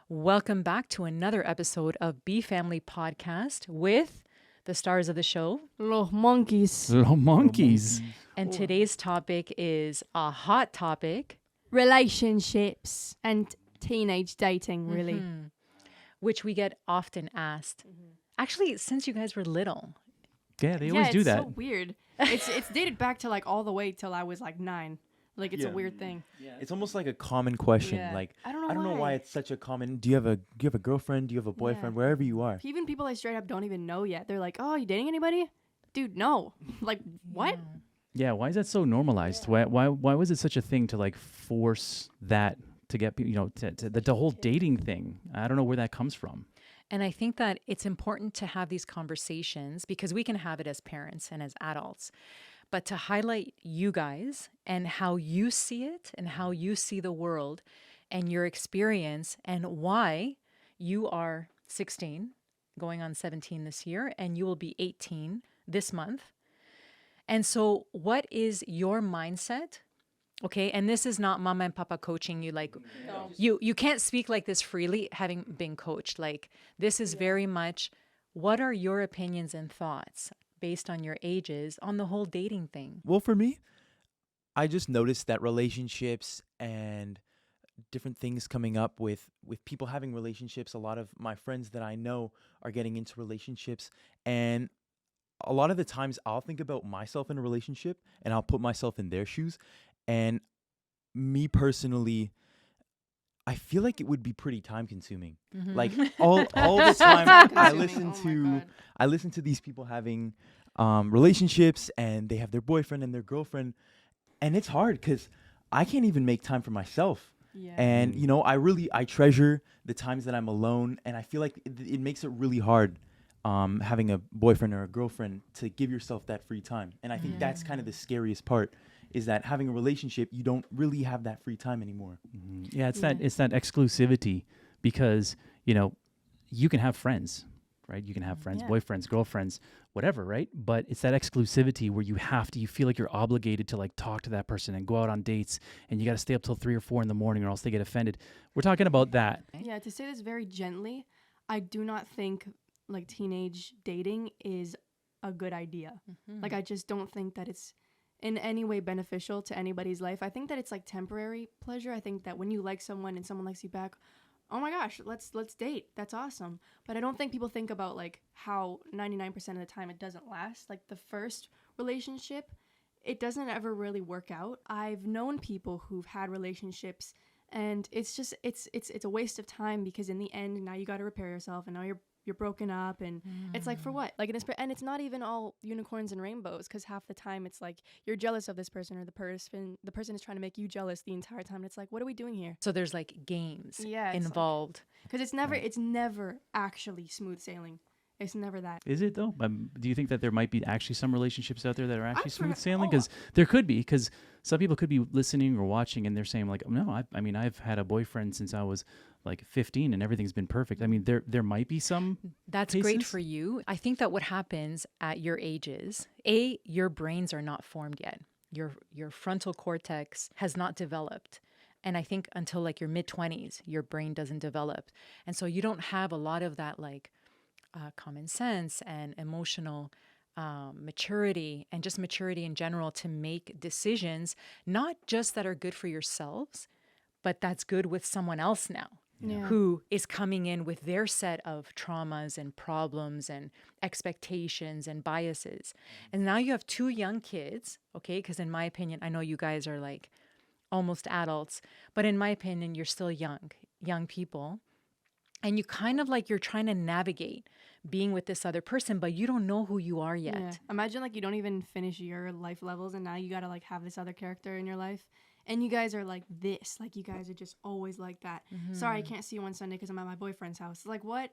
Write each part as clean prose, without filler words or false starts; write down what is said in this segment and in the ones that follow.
Welcome back to another episode of Be Family Podcast with the stars of the show. Little monkeys. Little monkeys. And today's topic is a hot topic, Relationships and teenage dating, really. which we get often asked. Actually, since you guys were little. Yeah, they always do that. It's so weird. It's dated back to like all the way till I was like 9. Like it's a weird thing. It's almost like a common question. Yeah. Like I I don't know why it's such a common. Do you have a girlfriend? Do you have a boyfriend? Yeah. Wherever you are. Even people I straight up don't even know yet. They're like, "Oh, you dating anybody?" Dude, no. Like what? Yeah, why is that so normalized? Why was it such a thing to like force that to get people, to the whole dating thing? I don't know where that comes from. And I think that it's important to have these conversations because we can have it as parents and as adults. But to highlight you guys and how you see it and how you see the world and your experience and why you are 16, going on 17 this year, and you will be 18 this month. And so what is your mindset? Okay, and this is not mama and papa coaching you like you can't speak like this freely having been coached. Like this is very much what are your opinions and thoughts based on your ages on the whole dating thing? Well, for me, I just noticed that relationships and different things coming up with people having relationships. A lot of my friends that I know are getting into relationships, and a lot of the times I'll think about myself in a relationship and I'll put myself in their shoes. And me personally, I feel like it would be pretty time consuming. Like all the time I listen to these people having relationships and they have their boyfriend and their girlfriend, and it's hard because I can't even make time for myself. Yeah. And I treasure the times that I'm alone, and I feel like it makes it really hard having a boyfriend or a girlfriend to give yourself that free time. And I think that's kind of the scariest part, is that having a relationship, you don't really have that free time anymore. Yeah, it's that exclusivity because, you can have friends, right? You can have friends, boyfriends, girlfriends, whatever, right? But it's that exclusivity where you feel like you're obligated to like talk to that person and go out on dates, and you got to stay up till 3 or 4 in the morning or else they get offended. We're talking about that. Yeah, to say this very gently, I do not think like teenage dating is a good idea. Like I just don't think that it's in any way beneficial to anybody's life. I think that it's like temporary pleasure. I think that when you like someone and someone likes you back, oh my gosh, let's date. That's awesome. But I don't think people think about like how 99% of the time it doesn't last. Like the first relationship, it doesn't ever really work out. I've known people who've had relationships and it's just it's a waste of time because in the end now you got to repair yourself and now you're broken up and it's like for what? Like and it's not even all unicorns and rainbows because half the time it's like you're jealous of this person or the person is trying to make you jealous the entire time and it's like what are we doing here? So there's like games it's involved. Because it's never actually smooth sailing. It's never that. Is it though? Do you think that there might be actually some relationships out there that are actually smooth sailing? oh, Because there could be, because some people could be listening or watching and they're saying like, no, I've had a boyfriend since I was like 15 and everything's been perfect. I mean, there might be some That's cases. great for you. I think that what happens at your ages, your brains are not formed yet. Your frontal cortex has not developed. And I think until like your mid-20s, your brain doesn't develop. And so you don't have a lot of that like common sense and emotional maturity and just maturity in general to make decisions, not just that are good for yourselves, but that's good with someone else now. Yeah. Who is coming in with their set of traumas and problems and expectations and biases. And now you have 2 young kids, okay? Because in my opinion, I know you guys are like almost adults, but in my opinion, you're still young people. And you kind of like you're trying to navigate being with this other person, but you don't know who you are yet. Yeah. Imagine like you don't even finish your life levels and now you got to like have this other character in your life. And you guys are like this. Like you guys are just always like that. Sorry, I can't see you on Sunday because I'm at my boyfriend's house. Like what?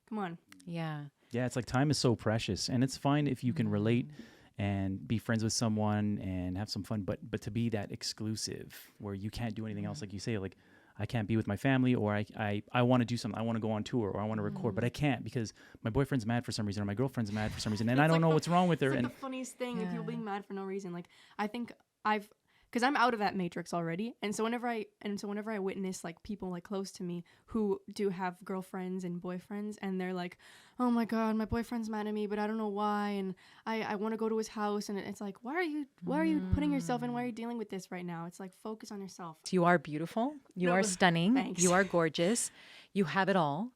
Come on. Yeah. Yeah, it's like time is so precious, and it's fine if you can relate and be friends with someone and have some fun, but to be that exclusive where you can't do anything else, like you say, like I can't be with my family, or I want to do something, I want to go on tour, or I want to record, but I can't because my boyfriend's mad for some reason, or my girlfriend's mad for some reason, and I don't know what's wrong with her. It's like And the funniest thing, people being mad for no reason. Like I think I've because I'm out of that matrix already. And so whenever I witness like people like close to me who do have girlfriends and boyfriends, and they're like, oh my god, my boyfriend's mad at me, but I don't know why, and I want to go to his house, and it's like, why are you putting yourself in? Why are you dealing with this right now? It's like, focus on yourself. You are beautiful. You No, are stunning. thanks. You are gorgeous. You have it all.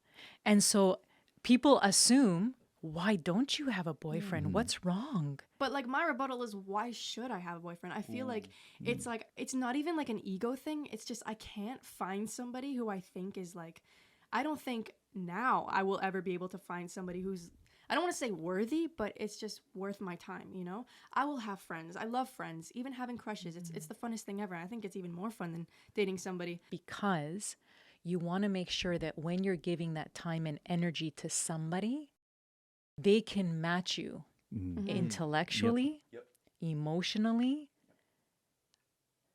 And so people assume, why don't you have a boyfriend? What's wrong? But like my rebuttal is, why should I have a boyfriend? I feel like it's not even like an ego thing. It's just I can't find somebody who I think is like, I don't think now I will ever be able to find somebody who's, I don't want to say worthy, but it's just worth my time, you know? I will have friends. I love friends. Even having crushes, it's the funnest thing ever. I think it's even more fun than dating somebody. Because you want to make sure that when you're giving that time and energy to somebody, they can match you intellectually, emotionally,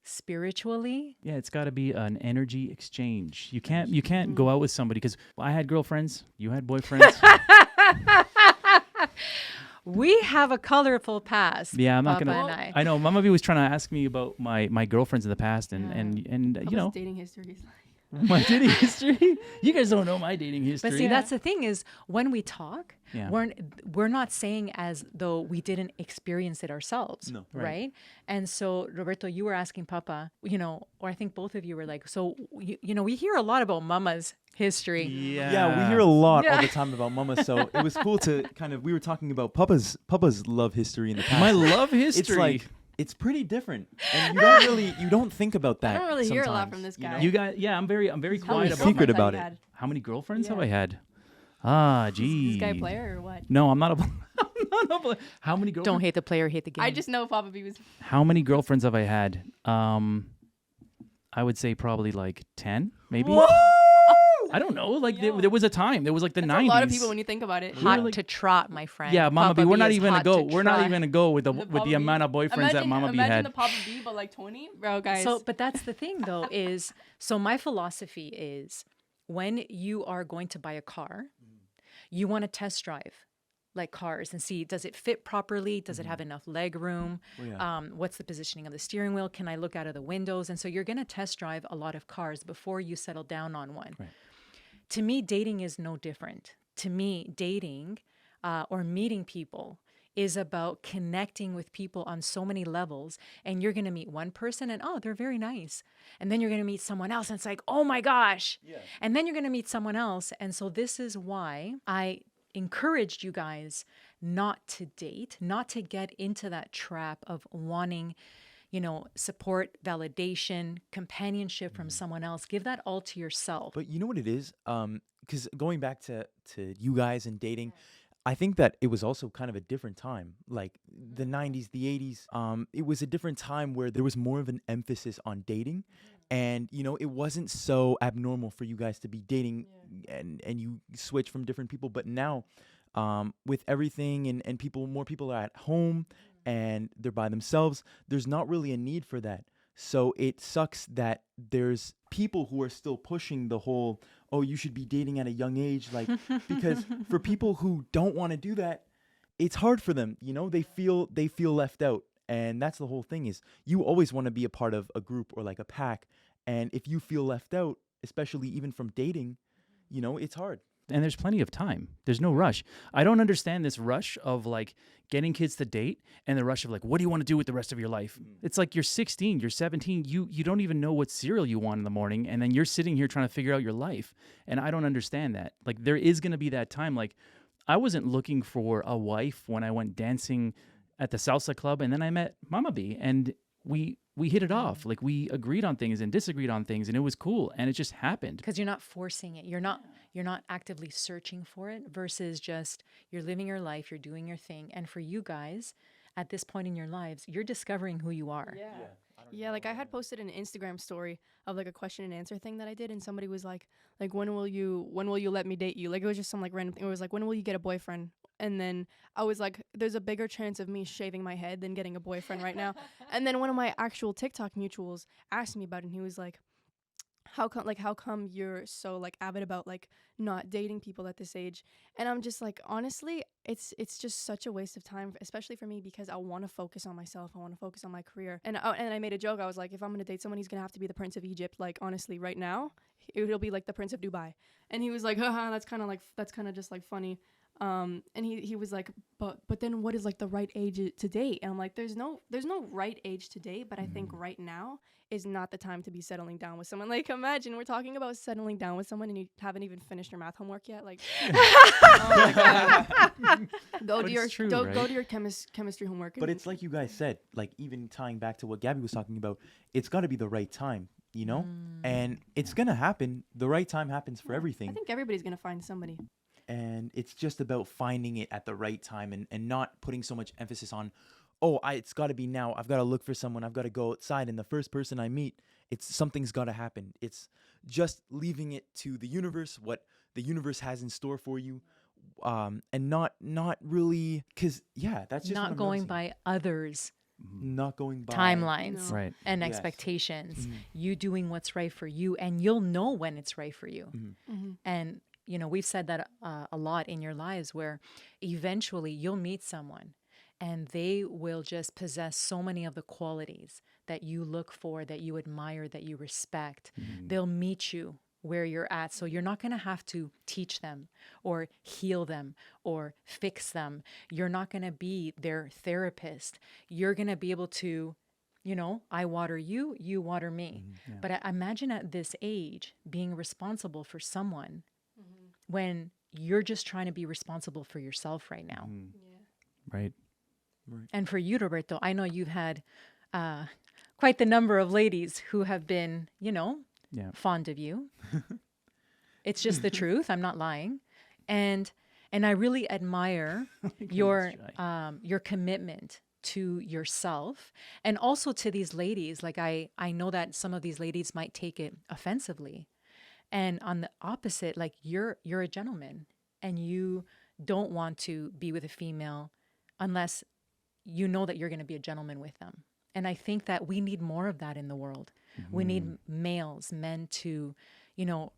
spiritually. Yeah, it's got to be an energy exchange. You can't go out with somebody, because I had girlfriends, you had boyfriends. We have a colorful past. Yeah, I'm not Papa gonna. and I know Mama V was trying to ask me about my girlfriends in the past, and you know, dating history is like, my dating history. You guys don't know my dating history. But see, that's the thing is, when we talk, Yeah. we're not saying as though we didn't experience it ourselves, No. right? And so, Roberto, you were asking Papa, you know, or I think both of you were like, so, you know, we hear a lot about Mama's history. Yeah, we hear a lot all the time about Mama. So it was cool to kind of, we were talking about Papa's love history in the past. My love history. It's like, it's pretty different, and you don't think about that. I don't really hear a lot sometimes, from this you guy. know? You got, yeah, I'm very quiet about secret my- about you it. had? How many girlfriends have Yeah. I had? Ah, Is geez. this guy a player or what? No, I'm not a. I'm not a player. How many girlfriends? Don't hate the player, hate the game. I just know Papa B was. How many girlfriends have I had? I would say probably like 10, maybe. Whoa! I don't know. Like Yo. there was a time. There was like the That's 90s. a lot of people when you think about it. hot like- to trot, my friend. Yeah, Mama Papa B. We're not is even gonna hot go. to We're not trot. even gonna go with Papa the B. amount of boyfriends that Mama B Imagine had. the Papa B, but like 20, bro, guys. So, but that's the thing though, is so my philosophy is when you are going to buy a car, you want to test drive like cars and see, does it fit properly? Does it have enough leg room? Oh, yeah. What's the positioning of the steering wheel? Can I look out of the windows? And so you're going to test drive a lot of cars before you settle down on one. Right. To me, dating is no different. To me, dating or meeting people is about connecting with people on so many levels. And you're going to meet one person and, oh, they're very nice. And then you're going to meet someone else and it's like, oh my gosh. Yeah. And then you're going to meet someone else. And so this is why I encouraged you guys not to date, not to get into that trap of wanting, you know, support, validation, companionship from someone else. Give that all to yourself. But you know what it is? Because going back to you guys and dating, I think that it was also kind of a different time, like the 90s, the 80s. It was a different time where there was more of an emphasis on dating. And, you know, it wasn't so abnormal for you guys to be dating and you switch from different people. But now, with everything and more people are at home and they're by themselves, there's not really a need for that. So it sucks that there's people who are still pushing the whole, oh, you should be dating at a young age. Like, because for people who don't want to do that, it's hard for them. You know, they feel left out. And that's the whole thing is you always want to be a part of a group or like a pack. And if you feel left out, especially even from dating, you know, it's hard. And there's plenty of time. There's no rush. I don't understand this rush of like getting kids to date and the rush of like, what do you want to do with the rest of your life? It's like you're 16, you're 17, you don't even know what cereal you want in the morning, and then you're sitting here trying to figure out your life. And I don't understand that. Like there is going to be that time. Like I wasn't looking for a wife when I went dancing at the Salsa Club, and then I met Mama B, and we hit it off. Like we agreed on things and disagreed on things, and it was cool, and it just happened. Because you're not forcing it. You're not actively searching for it versus just you're living your life, you're doing your thing. And for you guys, at this point in your lives, you're discovering who you are. Yeah, like I had posted an Instagram story of like a question and answer thing that I did, and somebody was like when will you let me date you? Like it was just some like random thing. It was like, when will you get a boyfriend? And then I was like, there's a bigger chance of me shaving my head than getting a boyfriend right now. And then one of my actual TikTok mutuals asked me about it, and he was like, how come you're so like avid about like not dating people at this age? And I'm just like, honestly, it's just such a waste of time, especially for me, because I want to focus on myself. I want to focus on my career. And I made a joke. I was like, if I'm gonna date someone, he's gonna have to be the Prince of Egypt. Like, honestly, right now, it'll be like the Prince of Dubai. And he was like, haha, that's kind of just like funny. And he was like, but then what is like the right age to date? And I'm like, there's no right age to date, but I think right now is not the time to be settling down with someone. Like, imagine we're talking about settling down with someone and you haven't even finished your math homework yet. Like, oh my god, go to your chemistry homework. But it's like you guys said, like even tying back to what Gabby was talking about, it's got to be the right time, you know, and it's gonna happen. The right time happens for everything. I think everybody's gonna find somebody. And it's just about finding it at the right time and not putting so much emphasis on, it's got to be now. I've got to look for someone. I've got to go outside. And the first person I meet, something's got to happen. It's just leaving it to the universe, what the universe has in store for you. And not really, because, that's just not going by others. Not going by timelines Right. and Yes. expectations. You doing what's right for you, and you'll know when it's right for you. And you know, we've said that a lot in your lives, where eventually you'll meet someone and they will just possess so many of the qualities that you look for, that you admire, that you respect. They'll meet you where you're at. So you're not going to have to teach them or heal them or fix them. You're not going to be their therapist. You're going to be able to, you know, I water you, you water me. But I imagine at this age being responsible for someone when you're just trying to be responsible for yourself right now. Right. And for you, Roberto, I know you've had quite the number of ladies who have been, you know, fond of you. It's just the truth. I'm not lying. And I really admire your commitment to yourself, and also to these ladies. Like I know that some of these ladies might take it offensively. And on the opposite, like you're a gentleman and you don't want to be with a female unless you know that you're going to be a gentleman with them. And I think that we need more of that in the world. We need men to, you know,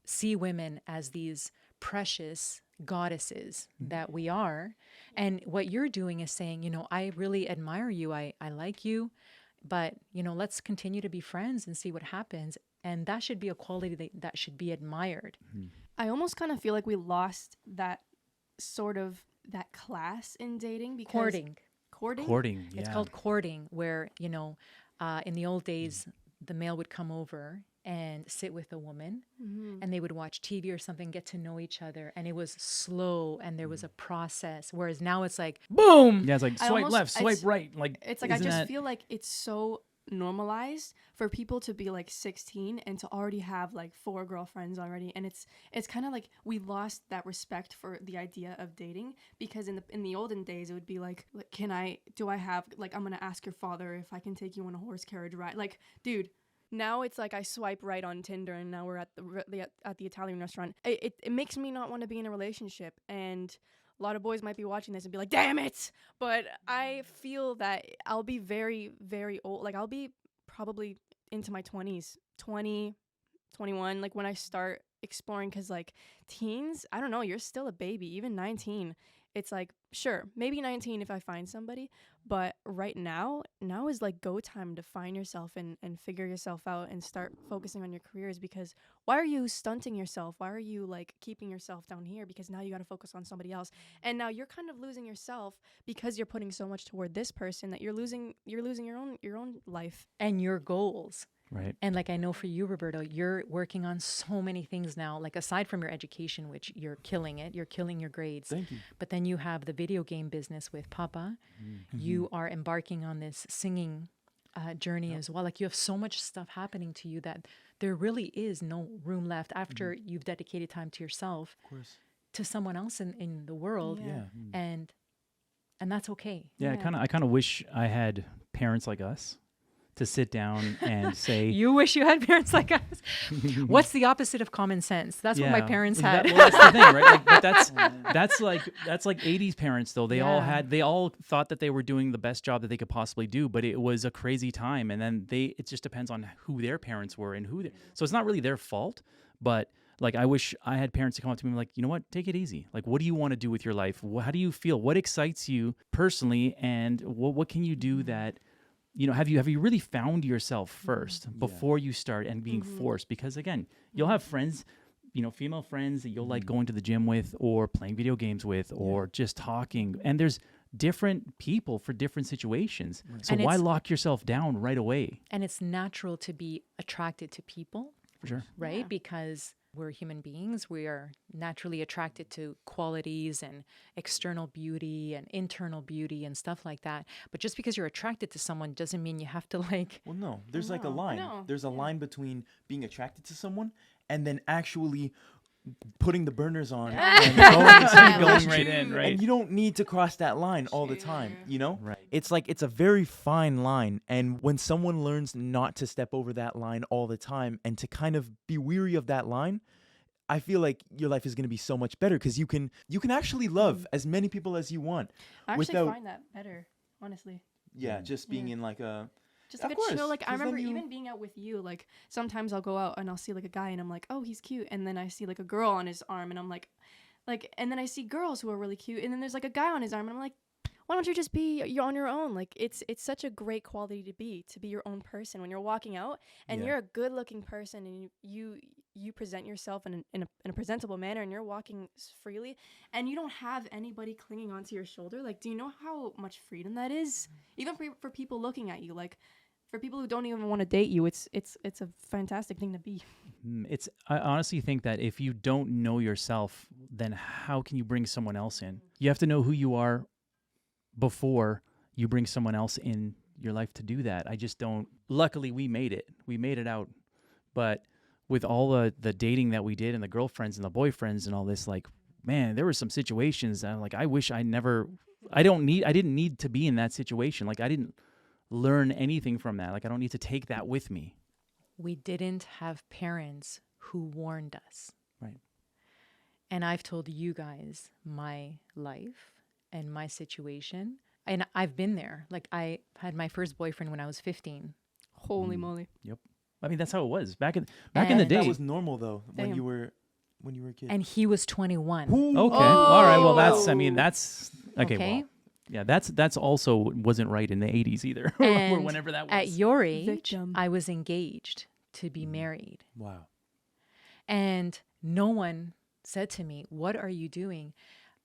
see women as these precious goddesses that we are. And what you're doing is saying, you know, I really admire you. I like you, but, you know, let's continue to be friends and see what happens. And that should be a quality that should be admired. I almost kind of feel like we lost that sort of that class in dating, because courting. It's called courting, where, you know, in the old days, the male would come over and sit with a woman and they would watch TV or something, get to know each other. And it was slow and there was a process. Whereas now it's like, boom. Yeah, it's like swipe left, swipe right. Like, it's like, I just feel like it's so normalized for people to be like 16 and to already have like 4 girlfriends already. And it's kind of like we lost that respect for the idea of dating, because in the olden days it would be like I'm gonna ask your father if I can take you on a horse carriage ride. Like, dude, now it's like I swipe right on Tinder and now we're at the Italian restaurant. It makes me not want to be in a relationship. And a lot of boys might be watching this and be like, damn it. But I feel that I'll be very, very old. Like, I'll be probably into my 20s, 20, 21, like when I start exploring. Because like teens, I don't know, you're still a baby. Even 19, it's like, sure, maybe 19 if I find somebody. But right now is like go time to find yourself and figure yourself out and start focusing on your careers. Because why are you stunting yourself? Why are you like keeping yourself down here? Because now you got to focus on somebody else. And now you're kind of losing yourself because you're putting so much toward this person that you're losing your own life and your goals. Right. And like I know for you, Roberto, you're working on so many things now, like aside from your education, which you're killing it, you're killing your grades. Thank you. But then you have the video game business with Papa. You are embarking on this singing journey as well. Like you have so much stuff happening to you that there really is no room left after you've dedicated time to yourself, Of course. to someone else in the world. Yeah. And that's okay. Yeah, I kind of wish I had parents like us to sit down and say, You wish you had parents like us. What's the opposite of common sense? That's what my Yeah. parents That- had. well, that's the thing, right? Like, but that's like 80s parents though. They all thought that they were doing the best job that they could possibly do, but it was a crazy time. And then it just depends on who their parents were and so it's not really their fault, but like I wish I had parents to come up to me and be like, you know what, take it easy. Like, what do you want to do with your life? How do you feel? What excites you personally? And what can you do that, have you really found yourself first before you start and being forced? Because again, you'll have friends, female friends that you'll like going to the gym with or playing video games with or just talking. And there's different people for different situations. Right. So And why lock yourself down right away? And it's natural to be attracted to people, For sure. right? Yeah. Because we're human beings. We are naturally attracted to qualities and external beauty and internal beauty and stuff like that. But just because you're attracted to someone doesn't mean you have to like. Well, no, there's like a No, line. no, There's a yeah. line between being attracted to someone and then actually putting the burners on and Going right in, right? And you don't need to cross that line all the time, Right. It's like it's a very fine line, and when someone learns not to step over that line all the time and to kind of be weary of that line, I feel like your life is going to be so much better because you can actually love as many people as you want. I actually without- find that better, honestly. Yeah, just being Yeah. in like a Just Of like a course, chill. Like I 'cause then remember you- even being out with you. Like sometimes I'll go out and I'll see like a guy and I'm like, oh, he's cute, and then I see like a girl on his arm and I'm like, and then I see girls who are really cute, and then there's like a guy on his arm and I'm like, why don't you just be you're on your own? Like it's such a great quality to be your own person when you're walking out and Yeah. you're a good looking person and you present yourself in a presentable manner and you're walking freely and you don't have anybody clinging onto your shoulder. Like, do you know how much freedom that is? Even for people looking at you, like for people who don't even want to date you, it's a fantastic thing to be. I honestly think that if you don't know yourself, then how can you bring someone else in? You have to know who you are before you bring someone else in your life to do that. I just don't. Luckily, we made it out. But with all the dating that we did and the girlfriends and the boyfriends and all this, like, man, there were some situations that I'm like, I wish I didn't need to be in that situation. Like, I didn't learn anything from that. Like, I don't need to take that with me. We didn't have parents who warned us. Right. And I've told you guys my life and my situation. And I've been there. Like I had my first boyfriend when I was 15. Holy moly. Yep. I mean, that's how it was back in the And day. that was normal though when Damn. you were a kid. And he was 21. Okay. All right. Well, that's okay. Okay. Well, yeah, that's also wasn't right in the 80s either. Or And whenever that was. at your age, Victim. I was engaged to be married. Wow. And no one said to me, "What are you doing?"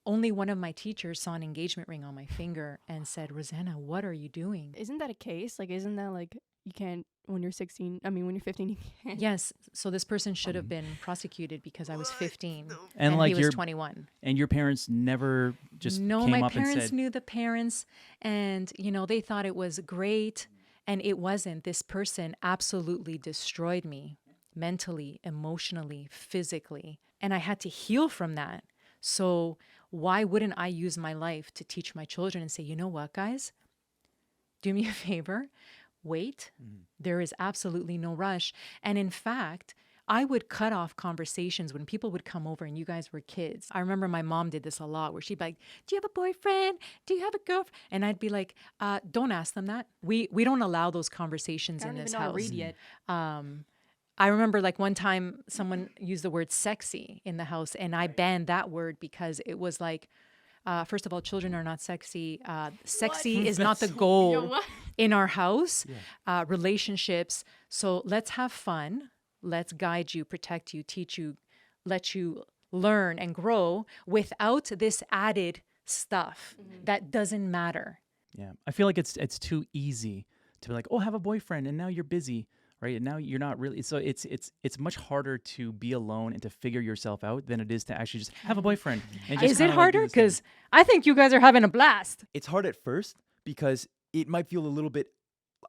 Only one of my teachers saw an engagement ring on my finger and said, "Rosanna, what are you doing?" Isn't that a case? Like, isn't that like you can't when you're 16? I mean, when you're 15, you can't. Yes. So this person should have been prosecuted because I was 15 and like he was your 21. and your parents never just No, came my up and parents said, knew the parents, and they thought it was great, and it wasn't. This person absolutely destroyed me mentally, emotionally, physically, and I had to heal from that. So why wouldn't I use my life to teach my children and say, you know what, guys, do me a favor, wait. There is absolutely no rush. And in fact, I would cut off conversations when people would come over and you guys were kids. I remember my mom did this a lot where she'd be like, do you have a boyfriend? Do you have a girlfriend? And I'd be like, don't ask them that. We don't allow those conversations I in don't this even know how to house. read yet. I remember like one time someone used the word sexy in the house and I banned that word because it was like, first of all, children are not sexy. Sexy is not the Yo, goal what? in our house. Relationships. So let's have fun. Let's guide you, protect you, teach you, let you learn and grow without this added stuff that doesn't matter. yeah. I feel like it's too easy to be like, oh, have a boyfriend, and now you're busy, right? And now you're not really. So it's just much harder to be alone and to figure yourself out than it is to actually just have a boyfriend. And just Is it kinda, like, do harder? this thing. Because I think you guys are having a blast. It's hard at first because it might feel a little bit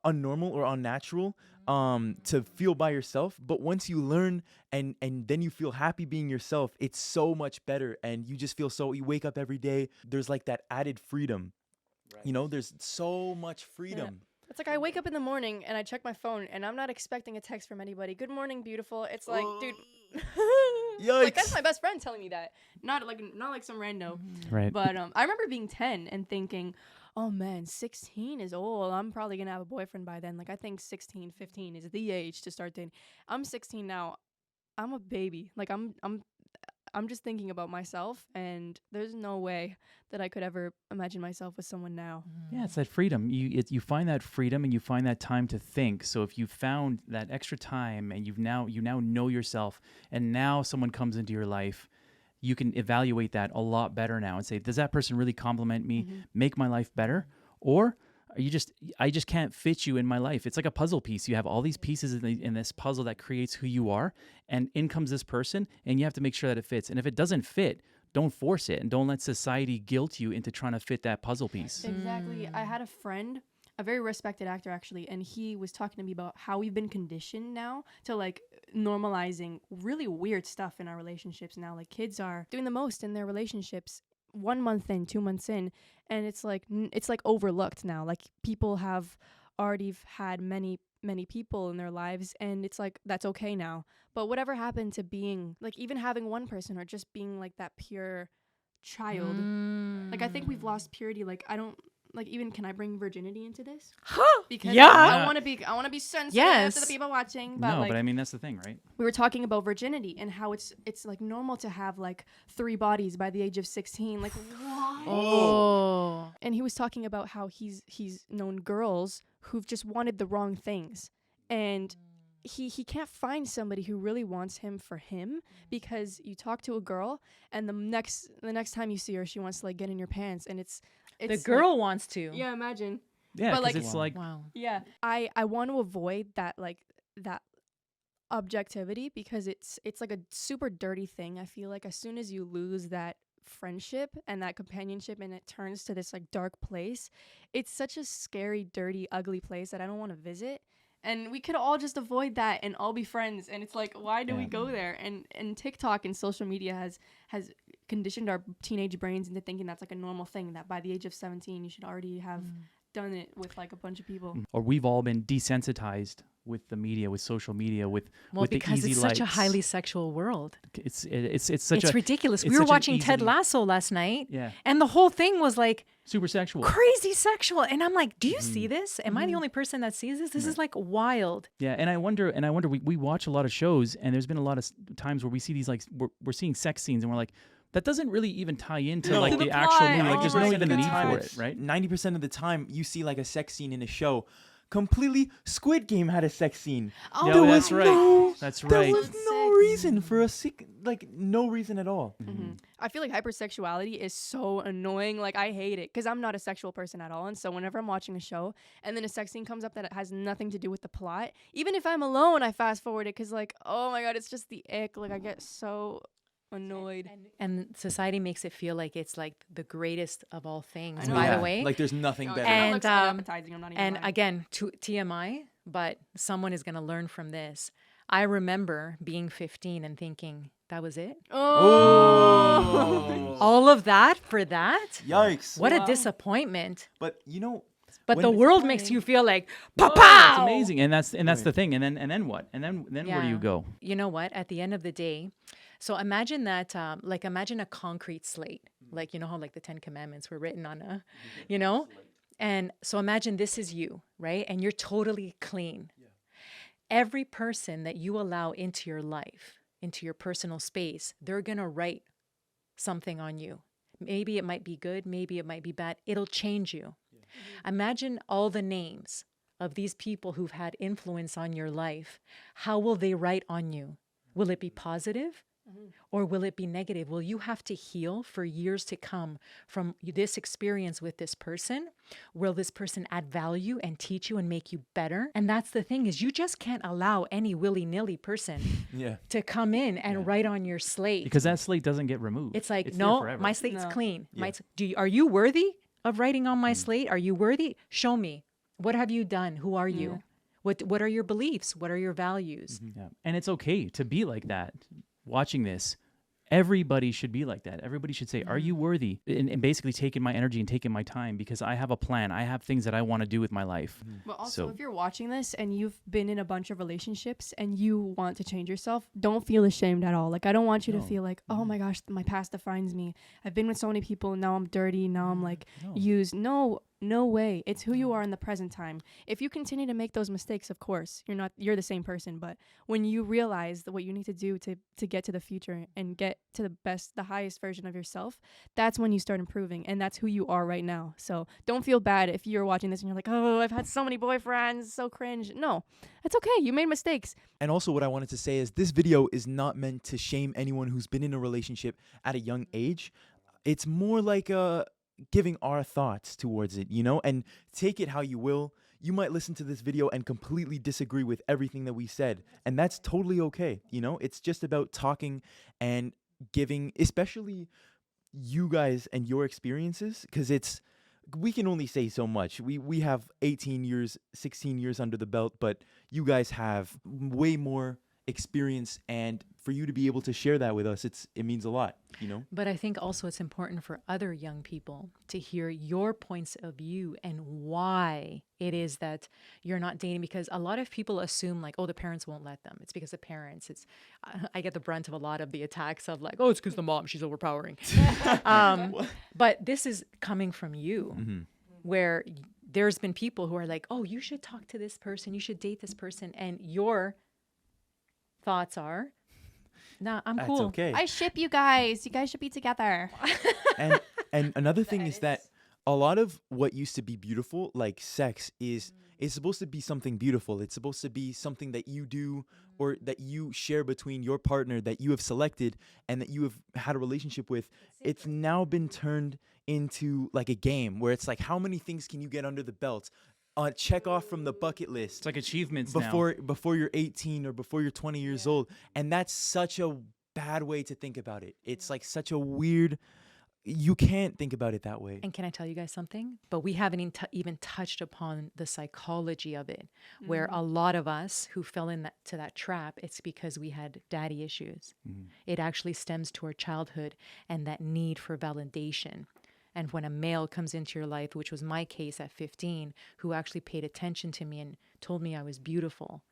unnormal or unnatural to feel by yourself, but once you learn and then you feel happy being yourself, it's so much better, and you just feel you wake up every day, there's like that added freedom. There's so much freedom. It's like I wake up in the morning and I check my phone and I'm not expecting a text from anybody. Good morning, beautiful. It's like, dude, like that's Yikes. my best friend telling me that. Not like some rando. Right. But I remember being 10 and thinking, oh man, 16 is old. I'm probably gonna have a boyfriend by then. Like I think 16, 15 is the age to start dating. I'm 16 now. I'm a baby. Like I'm just thinking about myself, and there's no way that I could ever imagine myself with someone now. Yeah, it's that freedom. You find that freedom and you find that time to think. So if you found that extra time and you now know yourself, and now someone comes into your life, you can evaluate that a lot better now and say, does that person really compliment me, make my life better, or are I just can't fit you in my life? It's like a puzzle piece. You have all these pieces in this puzzle that creates who you are, and in comes this person, and you have to make sure that it fits. And if it doesn't fit, don't force it, and don't let society guilt you into trying to fit that puzzle piece. Exactly. I had a friend, a very respected actor actually, and he was talking to me about how we've been conditioned now to like normalizing really weird stuff in our relationships now. Like kids are doing the most in their relationships 1 month in, 2 months in, and it's like overlooked now. Like people have already had many people in their lives, and it's like that's okay now. But whatever happened to being like even having one person or just being like that pure child? Like I think we've lost purity. Like I don't like even can I bring virginity into this? Because Yeah. I want to be sensitive Yes. to the people watching. But No, like but I mean, that's the thing, right? we were talking about virginity and how it's like normal to have like 3 bodies by the age of 16. Like what? Oh. And he was talking about how he's known girls who've just wanted the wrong things, and he can't find somebody who really wants him for him, because you talk to a girl and the next time you see her, she wants to like get in your pants, and it's The girl wants to. yeah, imagine. Yeah, But, because like- it's like, Wow. Yeah, I want to avoid that like that objectivity, because it's like a super dirty thing. I feel like as soon as you lose that friendship and that companionship and it turns to this like dark place, it's such a scary, dirty, ugly place that I don't want to visit. And we could all just avoid that and all be friends. And it's like, why do we Yeah. go there? And TikTok and social media has conditioned our teenage brains into thinking that's like a normal thing, that by the age of 17 you should already have done it with like a bunch of people. or we've all been desensitized with the media, with social media, with Well, with the because easy it's such a likes. highly sexual world. It's such It's a ridiculous. it's We were such an watching Ted easily- Lasso last night, yeah, and the whole thing was like super sexual. crazy sexual. And I'm like, do you see this? Am I the only person that sees this? This is like wild. Yeah, and I wonder, we watch a lot of shows, and there's been a lot of times where we see these like we're seeing sex scenes, and we're like, that doesn't really even tie into No. like To the the actual plot. movie. Like, Oh there's my no God. even The need time for it's it, right? 90% of the time you see like a sex scene in a show. Completely Squid Game had a sex scene. Oh, Yeah, there well, was that's right. no, That's there right. was That's no sick. reason for no reason at all. I feel like hypersexuality is so annoying. Like I hate it because I'm not a sexual person at all, and so whenever I'm watching a show and then a sex scene comes up that it has nothing to do with the plot, even if I'm alone, I fast forward it because like, oh my god, it's just the ick. Like I get so annoyed. And society makes it feel like it's like the greatest of all things. I know. By Yeah, the way, like there's nothing No, better. it And, looks unappetizing. I'm not even and lying. again, TMI, but someone is going to learn from this. I remember being 15 and thinking, that was it? Oh. All of that for that? Yikes! What Wow. a disappointment. But you know, But when the it's world makes you feel like, Oh, pow! it's amazing, and that's the Right. thing. And then what? And then where do Yeah. you go? You know what? At the end of the day, so imagine that, like imagine a concrete slate. Like, you know how like the 10 Commandments were written on a, you know? And so imagine this is you, right? And you're totally clean. Every person that you allow into your life, into your personal space, they're going to write something on you. Maybe it might be good, maybe it might be bad. It'll change you. Imagine all the names of these people who've had influence on your life. How will they write on you? Will it be positive? Or will it be negative? Will you have to heal for years to come from this experience with this person? Will this person add value and teach you and make you better? And that's the thing, is you just can't allow any willy-nilly person yeah, to come in and write on your slate. Because that slate doesn't get removed. It's like, there no, forever. my slate's No. clean. Yeah. Are you worthy of writing on my slate? Are you worthy? Show me. What have you done? Who are you? What are your beliefs? What are your values? Yeah. And it's okay to be like that, watching this Everybody should be like that. Everybody should say, are you worthy? And basically taking my energy and taking my time because I have a plan. I have things that I want to do with my life. But also, So- if you're watching this and you've been in a bunch of relationships and you want to change yourself, don't feel ashamed at all. Like, I don't want you to No. feel like, oh my gosh, my past defines me. I've been with so many people. Now I'm dirty. Now I'm like No. used. No way. It's who you are in the present time. If you continue to make those mistakes, of course, you're the same person. But when you realize that what you need to do to get to the future and get to the highest version of yourself, that's when you start improving. And that's who you are right now. So don't feel bad if you're watching this and you're like, oh, I've had so many boyfriends, so cringe. No, it's okay. You made mistakes. And also what I wanted to say is this video is not meant to shame anyone who's been in a relationship at a young age. It's more like giving our thoughts towards it, and take it how you will. You might listen to this video and completely disagree with everything that we said, and that's totally okay. It's just about talking and giving, especially you guys and your experiences, because we can only say so much. We have 18 years, 16 years under the belt, but you guys have way more experience, and for you to be able to share that with us, it means a lot, But I think also it's important for other young people to hear your points of view and why it is that you're not dating, because a lot of people assume like, oh, the parents won't let them. It's because the parents. I get the brunt of a lot of the attacks of like, oh, it's because the mom, she's overpowering. But this is coming from you, where there's been people who are like, oh, you should talk to this person, you should date this person, and your thoughts are, nah, I'm That's cool. okay. I ship you guys. You guys should be together. And another thing is that a lot of what used to be beautiful, like sex, is supposed to be something beautiful. It's supposed to be something that you do or that you share between your partner that you have selected and that you have had a relationship with. It's now been turned into like a game where it's like, how many things can you get under the belt? Check off from the bucket list. It's like achievements before you're 18 or before you're 20 years old. And that's such a bad way to think about it. It's like such a weird, you can't think about it that way. And can I tell you guys something? But we haven't even touched upon the psychology of it, where a lot of us who fell into that trap, it's because we had daddy issues. It actually stems to our childhood and that need for validation. And when a male comes into your life, which was my case at 15, who actually paid attention to me and told me I was beautiful,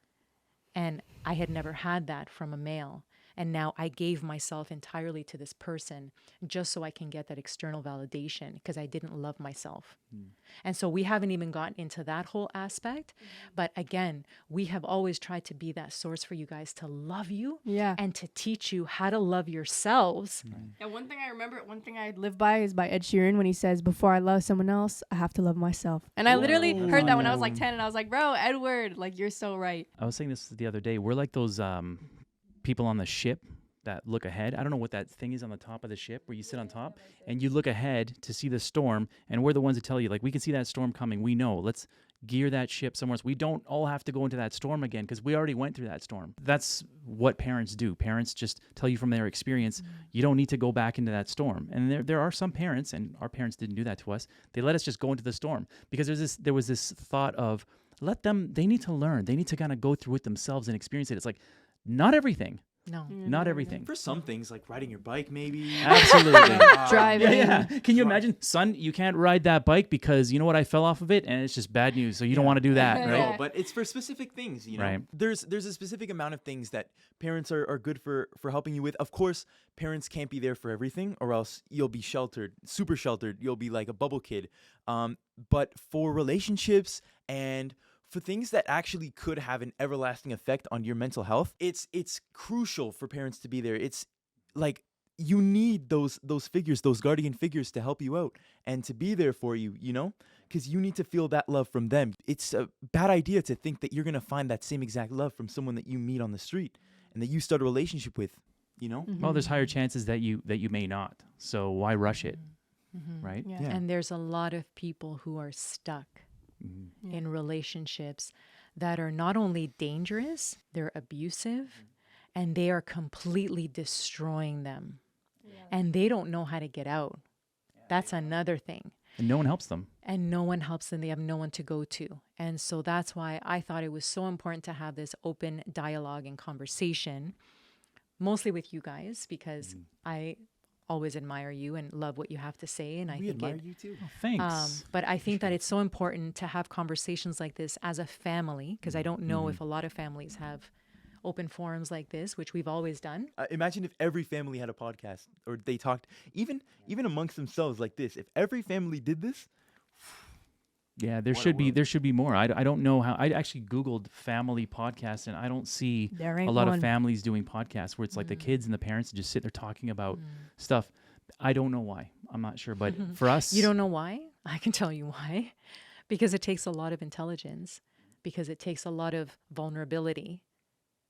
and I had never had that from a male. And now I gave myself entirely to this person just so I can get that external validation because I didn't love myself. And so we haven't even gotten into that whole aspect. But again, we have always tried to be that source for you guys to love you and to teach you how to love yourselves. And one thing I live by is by Ed Sheeran when he says, before I love someone else, I have to love myself. And I literally heard that when I was like 10 and I was like, bro, Edward, like you're so right. I was saying this the other day. We're like those people on the ship that look ahead. I don't know what that thing is on the top of the ship where you sit on top and you look ahead to see the storm, and we're the ones that tell you, like, we can see that storm coming. We know. Let's gear that ship somewhere else. We don't all have to go into that storm again because we already went through that storm. That's what parents do. Parents just tell you from their experience, you don't need to go back into that storm. And there are some parents, and our parents didn't do that to us. They let us just go into the storm because there was this thought of, let them, they need to learn. They need to kind of go through it themselves and experience it. It's like, not everything. No. Not everything. For some things, like riding your bike, maybe. Absolutely. Driving. Yeah. Can you imagine, son, you can't ride that bike because you know what, I fell off of it and it's just bad news. So you don't want to do that, right? No, but it's for specific things, Right. There's a specific amount of things that parents are good for helping you with. Of course, parents can't be there for everything or else you'll be sheltered, super sheltered. You'll be like a bubble kid. But for relationships and for things that actually could have an everlasting effect on your mental health, it's crucial for parents to be there. It's like you need those figures, those guardian figures to help you out and to be there for you, because you need to feel that love from them. It's a bad idea to think that you're going to find that same exact love from someone that you meet on the street and that you start a relationship with, Well, there's higher chances that you may not. So why rush it, right? Yeah. Yeah. And there's a lot of people who are stuck in relationships that are not only dangerous, they're abusive, and they are completely destroying them. And they don't know how to get out. That's another thing. And no one helps them. And no one helps them. They have no one to go to. And so that's why I thought it was so important to have this open dialogue and conversation mostly with you guys, because I always admire you and love what you have to say. And I We think admire it, you too. Thanks. but I think that it's so important to have conversations like this as a family, because I don't know if a lot of families have open forums like this, which we've always done. Imagine if every family had a podcast, or they talked even amongst themselves like this. If every family did this, Yeah, there What a should be world. there should be more. I don't know how. I actually Googled family podcasts, and I don't see There a ain't lot one. of families doing podcasts where it's like the kids and the parents just sit there talking about stuff. I don't know why. I'm not sure, but for us, You don't know why? I can tell you why. Because it takes a lot of intelligence, because it takes a lot of vulnerability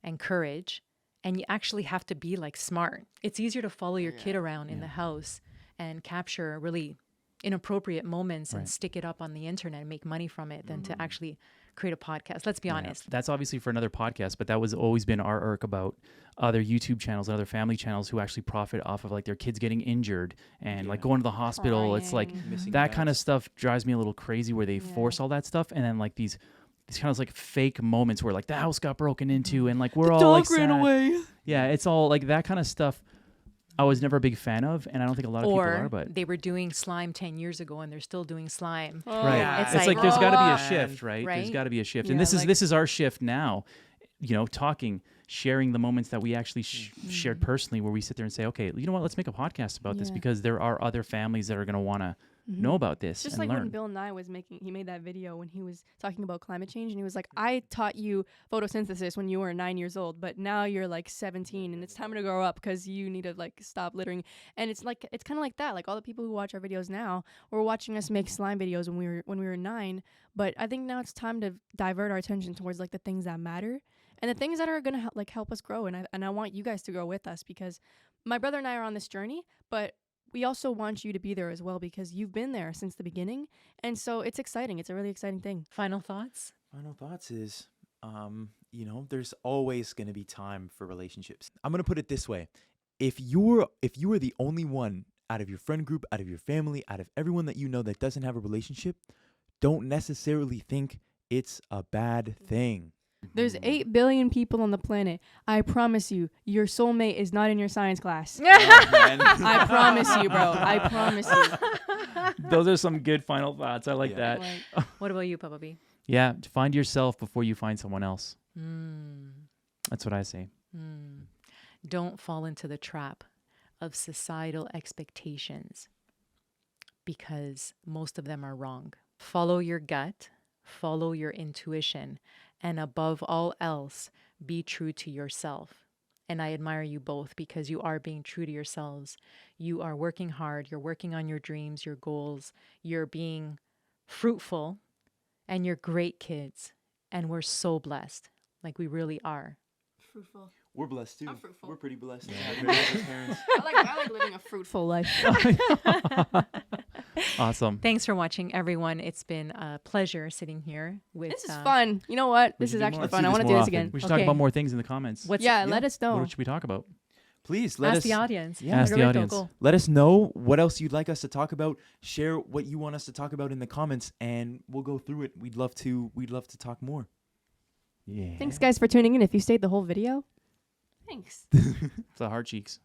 and courage. And you actually have to be like smart. It's easier to follow your kid around in the house and capture really inappropriate moments and Right. stick it up on the internet and make money from it than to actually create a podcast. Let's be Yeah, honest. that's obviously for another podcast, but that was always been our irk about other YouTube channels and other family channels who actually profit off of like their kids getting injured and like going to the hospital. It's like Crying. missing that kind of dads. stuff drives me a little crazy where they force all that stuff, and then like these kind of like fake moments where like the house got broken into and like we're all like sad. Yeah, it's all like that kind of stuff. I was never a big fan of, and I don't think a lot of people are. Or But they were doing slime 10 years ago and they're still doing slime. right, Yeah. it's It's like like, there's got to be grow a up. shift, right? There's Right? got to be a shift, Yeah, and this like- is our shift now. You know, talking, sharing the moments that we actually shared personally, where we sit there and say, okay, you know what? Let's make a podcast about this Yeah. because there are other families that are going to want to know about this Just and like learn. when Bill Nye was he made that video when he was talking about climate change, and he was like, I taught you photosynthesis when you were 9 years old, but now you're like 17 and it's time to grow up because you need to like stop littering. And it's like, it's kind of like that. Like all the people who watch our videos now were watching us make slime videos when we were 9. But I think now it's time to divert our attention towards like the things that matter and the things that are going to help us grow. And I want you guys to grow with us because my brother and I are on this journey, but we also want you to be there as well because you've been there since the beginning. And so it's exciting. It's a really exciting thing. Final thoughts? Final thoughts is, there's always going to be time for relationships. I'm going to put it this way. If you are the only one out of your friend group, out of your family, out of everyone that you know that doesn't have a relationship, don't necessarily think it's a bad thing. There's 8 billion people on the planet. I promise you, your soulmate is not in your science class. I promise you, bro. I promise you. Those are some good final thoughts. I like Yeah. that. Like, What about you, Papa B? Yeah, find yourself before you find someone else. Mm. That's what I say. Don't fall into the trap of societal expectations because most of them are wrong. Follow your gut, follow your intuition, and above all else, be true to yourself. And I admire you both because you are being true to yourselves. You are working hard, you're working on your dreams, your goals, you're being fruitful, and you're great kids. And we're so blessed. Like we really are. fruitful. We're blessed too. I'm fruitful. We're pretty blessed to have great parents. I like living a fruitful life. Awesome. Thanks for watching, everyone. It's been a pleasure sitting here with. This is fun. You know what? We This should is do actually more. fun. Let's I do want to this do more this often. again. We should talk Okay. about more things in the comments. What's Yeah, let us know. What should we talk about? Please let ask us the audience? Yeah. Ask the Roberto, audience. go. let us know what else you'd like us to talk about. Share what you want us to talk about in the comments, and we'll go through it. We'd love to talk more. Yeah. Thanks, guys, for tuning in. If you stayed the whole video, thanks. It's the heart cheeks.